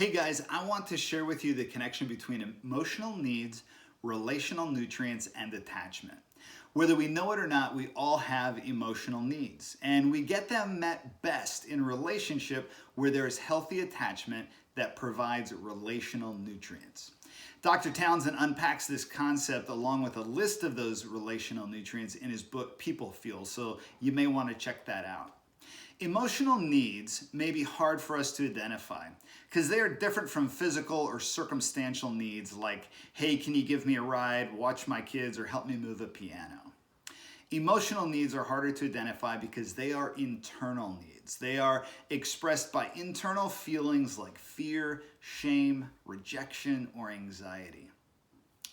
Hey guys, I want to share with you the connection between emotional needs, relational nutrients, and attachment. Whether we know it or not, we all have emotional needs, and we get them met best in a relationship where there is healthy attachment that provides relational nutrients. Dr. Townsend unpacks this concept along with a list of those relational nutrients in his book, People Feel, so you may want to check that out. Emotional needs may be hard for us to identify because they are different from physical or circumstantial needs like, hey, can you give me a ride, watch my kids, or help me move a piano. Emotional needs are harder to identify because they are internal needs. They are expressed by internal feelings like fear, shame, rejection, or anxiety.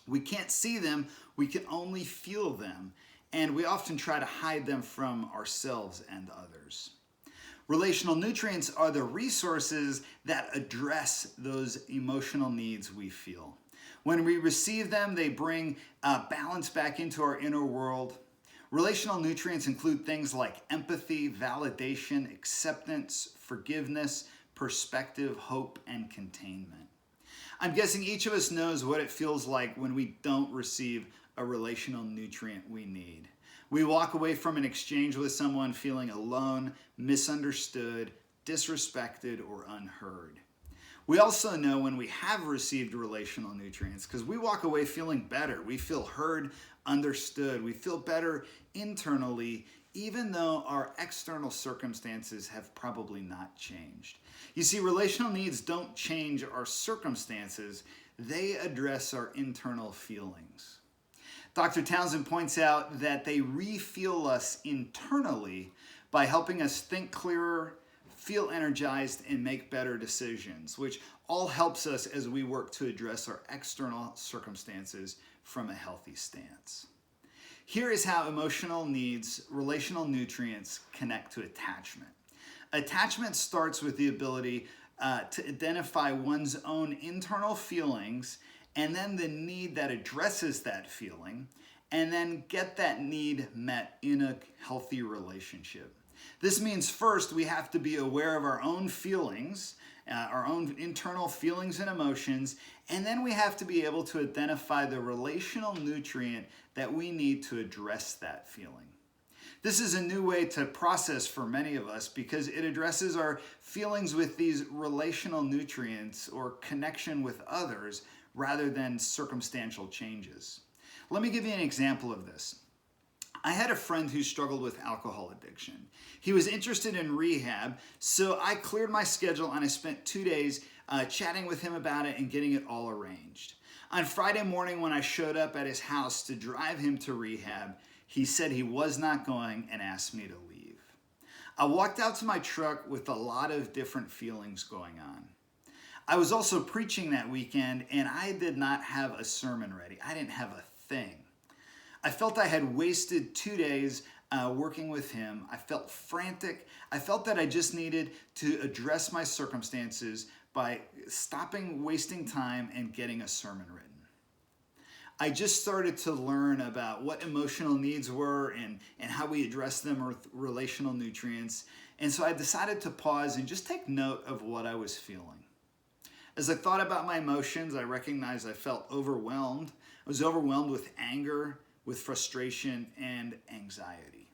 We can't see them, we can only feel them, and we often try to hide them from ourselves and others. Relational nutrients are the resources that address those emotional needs we feel. When we receive them, they bring balance back into our inner world. Relational nutrients include things like empathy, validation, acceptance, forgiveness, perspective, hope, and containment. I'm guessing each of us knows what it feels like when we don't receive a relational nutrient we need. We walk away from an exchange with someone feeling alone, misunderstood, disrespected, or unheard. We also know when we have received relational nutrients because we walk away feeling better. We feel heard, understood. We feel better internally, even though our external circumstances have probably not changed. You see, relational needs don't change our circumstances. They address our internal feelings. Dr. Townsend points out that they refuel us internally by helping us think clearer, feel energized, and make better decisions, which all helps us as we work to address our external circumstances from a healthy stance. Here is how emotional needs, relational nutrients connect to attachment. Attachment starts with the ability to identify one's own internal feelings and then the need that addresses that feeling, and then get that need met in a healthy relationship. This means first we have to be aware of our own feelings, our own internal feelings and emotions, and then we have to be able to identify the relational nutrient that we need to address that feeling. This is a new way to process for many of us because it addresses our feelings with these relational nutrients or connection with others rather than circumstantial changes. Let me give you an example of this. I had a friend who struggled with alcohol addiction. He was interested in rehab, so I cleared my schedule and I spent 2 days chatting with him about it and getting it all arranged. On Friday morning when I showed up at his house to drive him to rehab, he said he was not going and asked me to leave. I walked out to my truck with a lot of different feelings going on. I was also preaching that weekend and I did not have a sermon ready. I didn't have a thing. I felt I had wasted 2 days working with him. I felt frantic. I felt that I just needed to address my circumstances by stopping wasting time and getting a sermon written. I just started to learn about what emotional needs were and how we address them with relational nutrients. And so I decided to pause and just take note of what I was feeling. As I thought about my emotions, I recognized I felt overwhelmed. I was overwhelmed with anger, with frustration, and anxiety.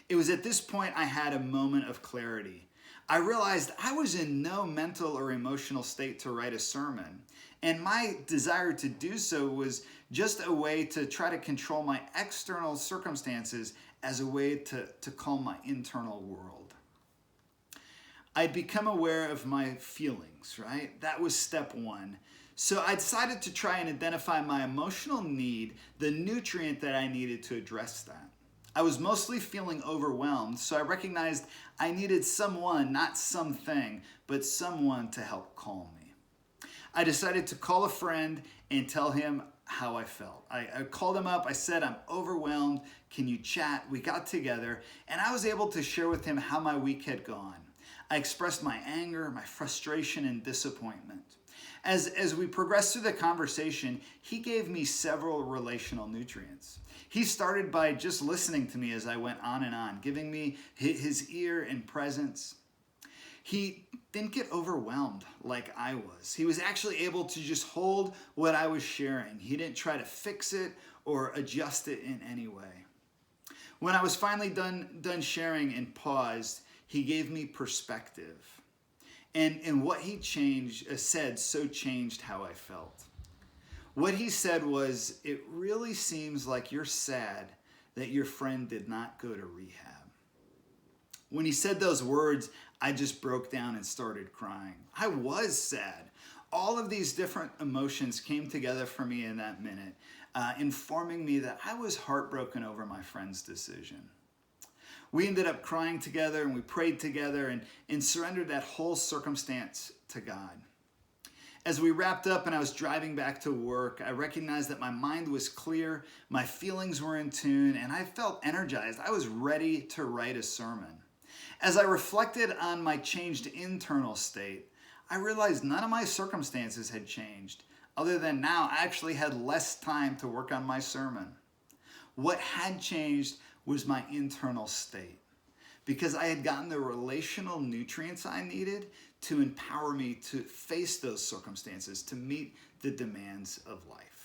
It was at this point I had a moment of clarity. I realized I was in no mental or emotional state to write a sermon, and my desire to do so was just a way to try to control my external circumstances as a way to calm my internal world. I'd become aware of my feelings, right? That was step one. So I decided to try and identify my emotional need, the nutrient that I needed to address that. I was mostly feeling overwhelmed, so I recognized I needed someone, not something, but someone to help calm me. I decided to call a friend and tell him how I felt. I called him up, I said, I'm overwhelmed, can you chat? We got together, and I was able to share with him how my week had gone. I expressed my anger, my frustration, and disappointment. As we progressed through the conversation, he gave me several relational nutrients. He started by just listening to me as I went on and on, giving me his ear and presence. He didn't get overwhelmed like I was. He was actually able to just hold what I was sharing. He didn't try to fix it or adjust it in any way. When I was finally done sharing and paused, he gave me perspective. And what he said so changed how I felt. What he said was, "It really seems like you're sad that your friend did not go to rehab." When he said those words, I just broke down and started crying. I was sad. All of these different emotions came together for me in that minute, informing me that I was heartbroken over my friend's decision. We ended up crying together and we prayed together and surrendered that whole circumstance to God. As we wrapped up and I was driving back to work, I recognized that my mind was clear, my feelings were in tune, and I felt energized. I was ready to write a sermon. As I reflected on my changed internal state, I realized none of my circumstances had changed, other than now I actually had less time to work on my sermon. What had changed was my internal state, because I had gotten the relational nutrients I needed to empower me to face those circumstances, to meet the demands of life.